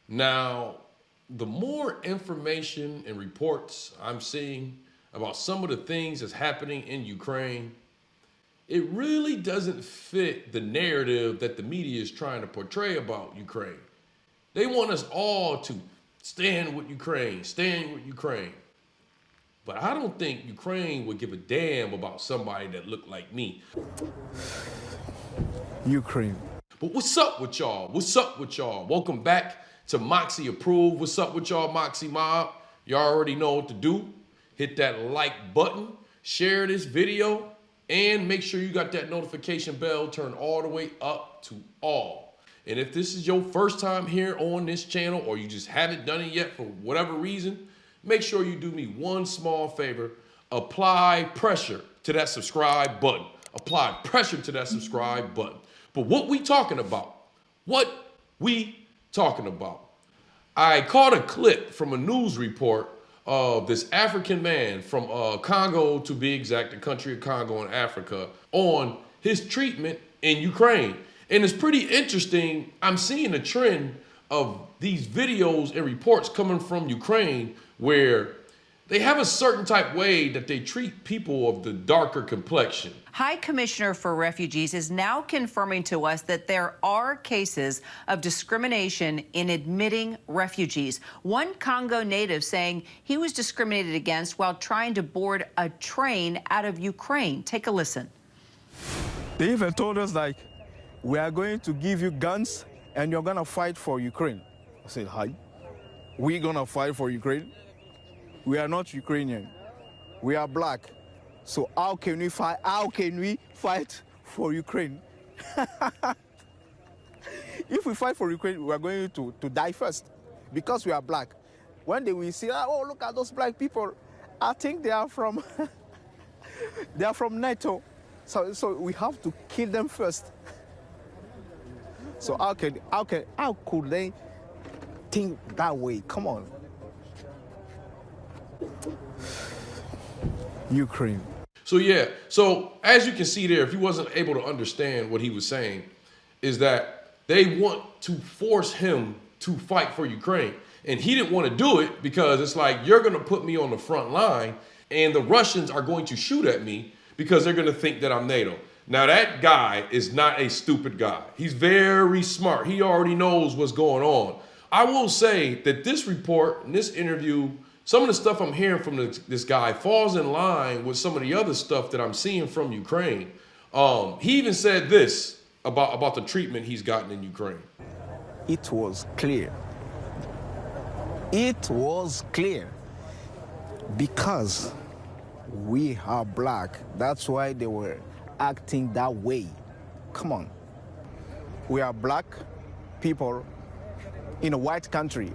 Now, the more information and reports I'm seeing about some of the things that's happening in Ukraine, it really doesn't fit the narrative that the media is trying to portray about Ukraine. They want us all to stand with Ukraine, stand with Ukraine. But I don't think Ukraine would give a damn about somebody that looked like me. Ukraine. But what's up with y'all? What's up with y'all? Welcome back to Moxy Approved. What's up with y'all, Moxy Mob? Y'all already know what to do. Hit that like button, share this video, and make sure you got that notification bell turned all the way up to all. And if this is your first time here on this channel, or you just haven't done it yet for whatever reason, make sure you do me one small favor. Apply pressure to that subscribe button. Apply pressure to that subscribe button. But what we talking about? What we talking about? I caught a clip from a news report of this African man from Congo, to be exact, the country of Congo in Africa, on his treatment in Ukraine. And it's pretty interesting. I'm seeing a trend of these videos and reports coming from Ukraine where they have a certain type way that they treat people of the darker complexion. High Commissioner for Refugees is now confirming to us that there are cases of discrimination in admitting refugees. One Congo native saying he was discriminated against while trying to board a train out of Ukraine. Take a listen. They even told us, like, we are going to give you guns and you're going to fight for Ukraine. I said, hi? We're going to fight for Ukraine? We are not Ukrainian. We are black. So how can we fight? How can we fight for Ukraine? If we fight for Ukraine, we are going to die first because we are black. When they will see, oh, look at those black people. I think they are from they are from NATO. So we have to kill them first. So how could they think that way? Come on. Ukraine. So yeah, so as you can see there, if you wasn't able to understand what he was saying, is that they want to force him to fight for Ukraine. And he didn't want to do it because it's like, you're going to put me on the front line and the Russians are going to shoot at me because they're going to think that I'm NATO. Now that guy is not a stupid guy. He's very smart. He already knows what's going on. I will say that this report and this interview, some of the stuff I'm hearing from this guy falls in line with some of the other stuff that I'm seeing from Ukraine. He even said this about the treatment he's gotten in Ukraine. It was clear. It was clear. Because we are black. That's why they were acting that way. Come on. We are black people in a white country.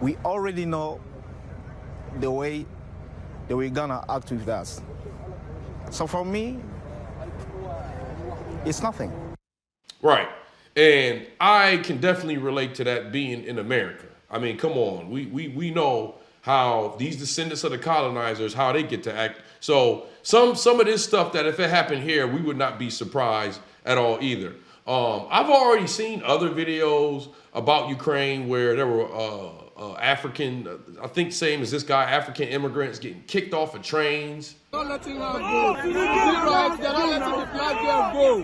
We already know the way that we're gonna act with us. So for me, it's nothing. Right. And I can definitely relate to that being in America. I mean, come on. We know how these descendants of the colonizers, how they get to act. So some of this stuff that if it happened here, we would not be surprised at all either. I've already seen other videos about Ukraine where there were African, I think same as this guy, African immigrants getting kicked off of trains. Don't let him go. They're not letting the black girl go.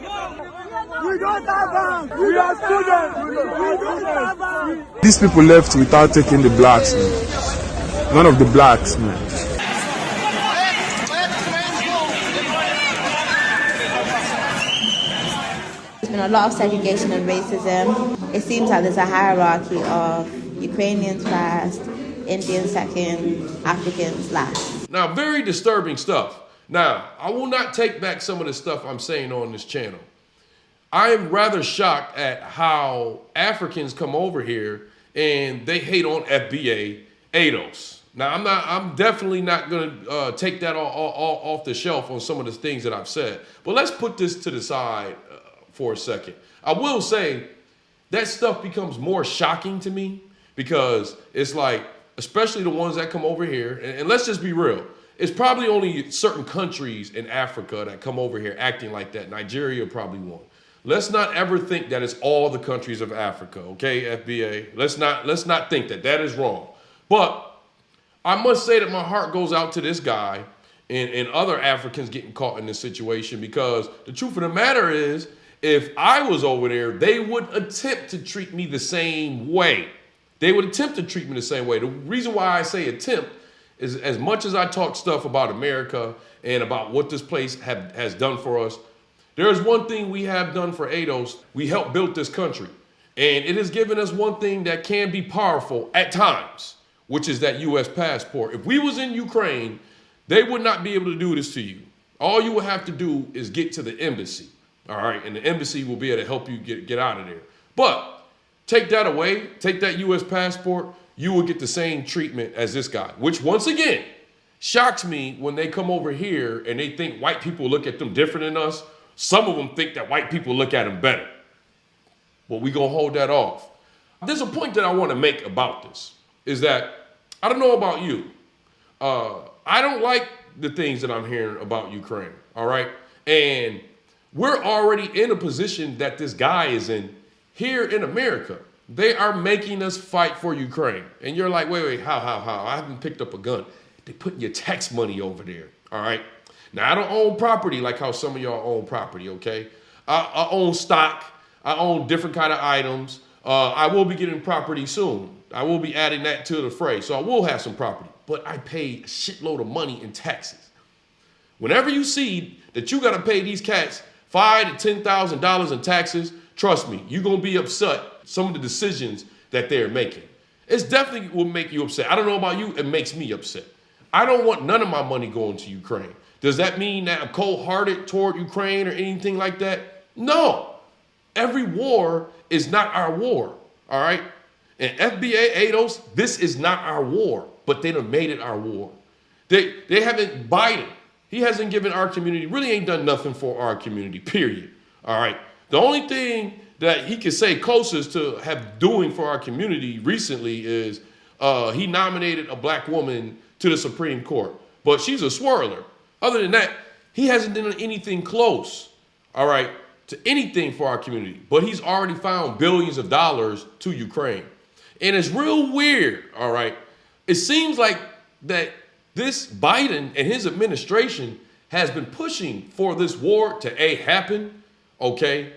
We don't have them. We are students. We don't have them. These people left without taking the blacks, man. None of the blacks, man. There's been a lot of segregation and racism. It seems like there's a hierarchy of Ukrainians first, Indians second, Africans last. Now, very disturbing stuff. Now, I will not take back some of the stuff I'm saying on this channel. I am rather shocked at how Africans come over here and they hate on FBA ADOS. Now, I'm definitely not going to take that off the shelf on some of the things that I've said. But let's put this to the side for a second. I will say that stuff becomes more shocking to me because it's like, especially the ones that come over here, and let's just be real, it's probably only certain countries in Africa that come over here acting like that. Nigeria probably one. let's not ever think that it's all the countries of Africa, okay, FBA? Let's not think that. That is wrong. But I must say that my heart goes out to this guy and other Africans getting caught in this situation, because the truth of the matter is, if I was over there, they would attempt to treat me the same way. They would attempt to treat me the same way. The reason why I say attempt is, as much as I talk stuff about America and about what this place has done for us, there is one thing we have done for ADOS. We helped build this country. And it has given us one thing that can be powerful at times, which is that U.S. passport. If we was in Ukraine, they would not be able to do this to you. All you would have to do is get to the embassy, all right? And the embassy will be able to help you get out of there. But take that away, take that U.S. passport, you will get the same treatment as this guy, which once again shocks me when they come over here and they think white people look at them different than us. Some of them think that white people look at them better. But we gonna hold that off. There's a point that I wanna make about this, is that, I don't know about you, I don't like the things that I'm hearing about Ukraine, all right? And we're already in a position that this guy is in here in America. They are making us fight for Ukraine. And you're like, wait, how? I haven't picked up a gun. They're putting your tax money over there, all right? Now, I don't own property like how some of y'all own property, okay? I own stock. I own different kind of items. I will be getting property soon. I will be adding that to the fray. So I will have some property. But I pay a shitload of money in taxes. Whenever you see that you got to pay these cats $5,000 to $10,000 in taxes, trust me, you're going to be upset some of the decisions that they're making. It's definitely will make you upset. I don't know about you, it makes me upset. I don't want none of my money going to Ukraine. Does that mean that I'm cold-hearted toward Ukraine or anything like that? No. Every war is not our war, all right? And FBA, ADOS, this is not our war, but they done made it our war. They haven't, Biden, he hasn't given our community, really ain't done nothing for our community, period, all right? The only thing that he can say closest to have doing for our community recently is he nominated a black woman to the Supreme Court, but she's a swirler. Other than that, he hasn't done anything close, all right, to anything for our community, but he's already found billions of dollars to Ukraine. And it's real weird, all right? It seems like that this Biden and his administration has been pushing for this war to A, happen, okay,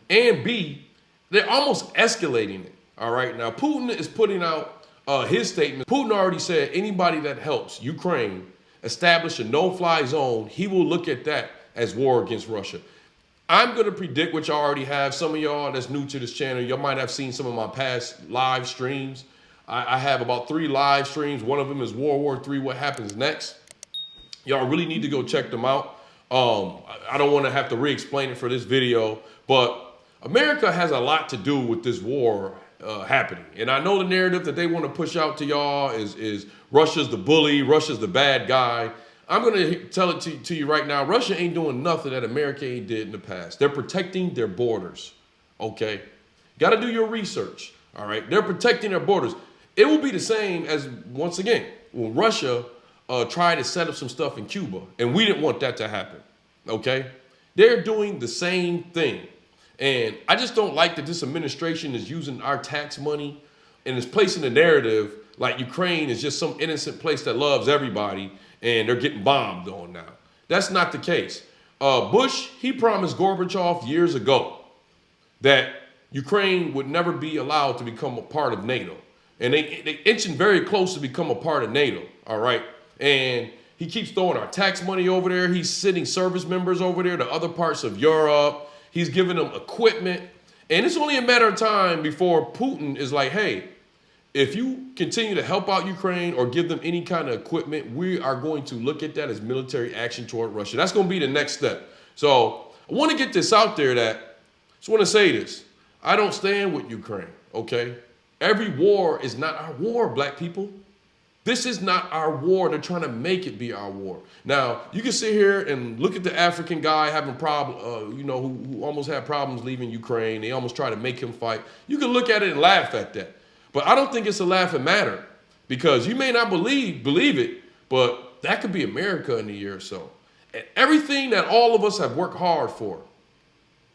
and B, they're almost escalating it, all right? Now, Putin is putting out his statement. Putin already said anybody that helps Ukraine establish a no-fly zone, he will look at that as war against Russia. I'm going to predict, which I already have. Some of y'all that's new to this channel, y'all might have seen some of my past live streams. I have about 3 live streams. One of them is World War III, What Happens Next. Y'all really need to go check them out. I don't want to have to re-explain it for this video, but America has a lot to do with this war happening. And I know the narrative that they want to push out to y'all is Russia's the bully, Russia's the bad guy. I'm going to tell it to you right now. Russia ain't doing nothing that America ain't did in the past. They're protecting their borders, okay? Got to do your research, all right? They're protecting their borders. It will be the same as, once again, when Russia tried to set up some stuff in Cuba, and we didn't want that to happen, okay? They're doing the same thing. And I just don't like that this administration is using our tax money and is placing a narrative like Ukraine is just some innocent place that loves everybody and they're getting bombed on now. That's not the case. Bush, he promised Gorbachev years ago that Ukraine would never be allowed to become a part of NATO. And they inching very close to become a part of NATO, all right? And he keeps throwing our tax money over there. He's sending service members over there to other parts of Europe. He's giving them equipment. And it's only a matter of time before Putin is like, hey, if you continue to help out Ukraine or give them any kind of equipment, we are going to look at that as military action toward Russia. That's going to be the next step. So I want to get this out there that, I just want to say this. I don't stand with Ukraine, okay? Every war is not our war, black people. This is not our war. They're trying to make it be our war. Now, you can sit here and look at the African guy having problems, who almost had problems leaving Ukraine. They almost try to make him fight. You can look at it and laugh at that. But I don't think it's a laughing matter because you may not believe it, but that could be America in a year or so. And everything that all of us have worked hard for,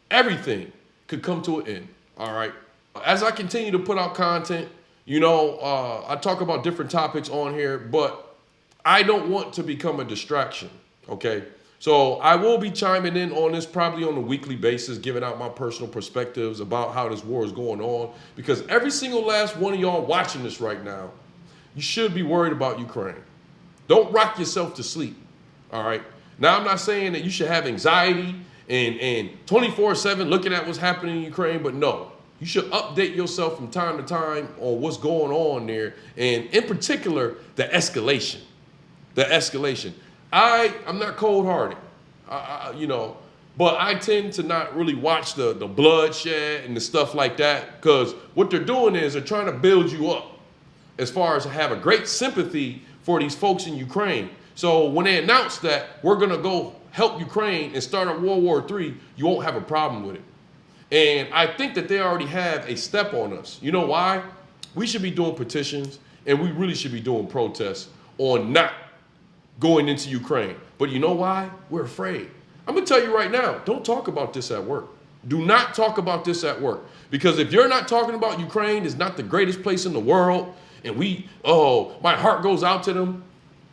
everything, could come to an end, all right? As I continue to put out content, you know, I talk about different topics on here, but I don't want to become a distraction, okay? So I will be chiming in on this probably on a weekly basis, giving out my personal perspectives about how this war is going on, because every single last one of y'all watching this right now, you should be worried about Ukraine. Don't rock yourself to sleep, all right? Now, I'm not saying that you should have anxiety and 24/7 looking at what's happening in Ukraine, but no. You should update yourself from time to time on what's going on there, and in particular, the escalation. The escalation. I'm not cold-hearted, you know, but I tend to not really watch the bloodshed and the stuff like that, because what they're doing is they're trying to build you up as far as to have a great sympathy for these folks in Ukraine. So when they announce that we're going to go help Ukraine and start a World War III, you won't have a problem with it. And I think that they already have a step on us. You know why? We should be doing petitions, and we really should be doing protests on not going into Ukraine. But you know why? We're afraid. I'm going to tell you right now, don't talk about this at work. Do not talk about this at work. Because if you're not talking about Ukraine, it's not the greatest place in the world, and my heart goes out to them,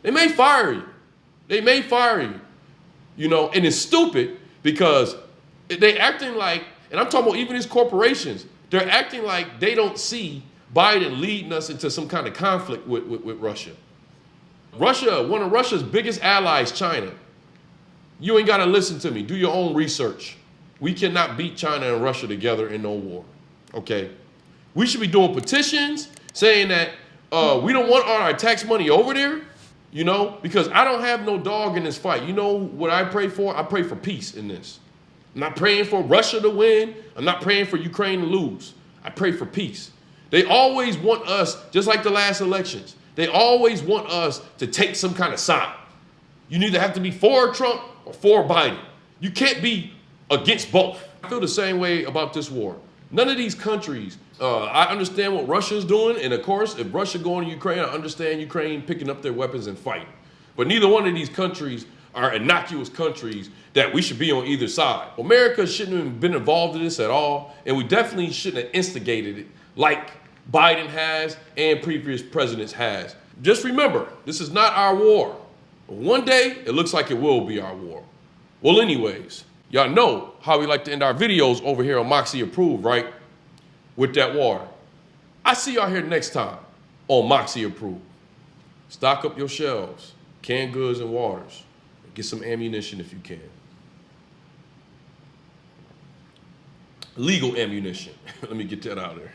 they may fire you. They may fire you. You know, and it's stupid because they acting like, and I'm talking about even these corporations, they're acting like they don't see Biden leading us into some kind of conflict with Russia. Russia, one of Russia's biggest allies, China. You ain't got to listen to me. Do your own research. We cannot beat China and Russia together in no war, okay? We should be doing petitions saying that we don't want all our tax money over there, you know, because I don't have no dog in this fight. You know what I pray for? I pray for peace in this. I'm not praying for Russia to win. I'm not praying for Ukraine to lose. I pray for peace. They always want us, just like the last elections, they always want us to take some kind of side. You either have to be for Trump or for Biden. You can't be against both. I feel the same way about this war. None of these countries, I understand what Russia's doing, and of course, if Russia going to Ukraine, I understand Ukraine picking up their weapons and fighting. But neither one of these countries are innocuous countries that we should be on either side. America shouldn't have been involved in this at all, and we definitely shouldn't have instigated it like Biden has and previous presidents has. Just remember, this is not our war. One day, it looks like it will be our war. Well, anyways, y'all know how we like to end our videos over here on Moxy Approved, right? With that water. I see y'all here next time on Moxy Approved. Stock up your shelves, canned goods and waters. Get some ammunition if you can. Legal ammunition. Let me get that out of there.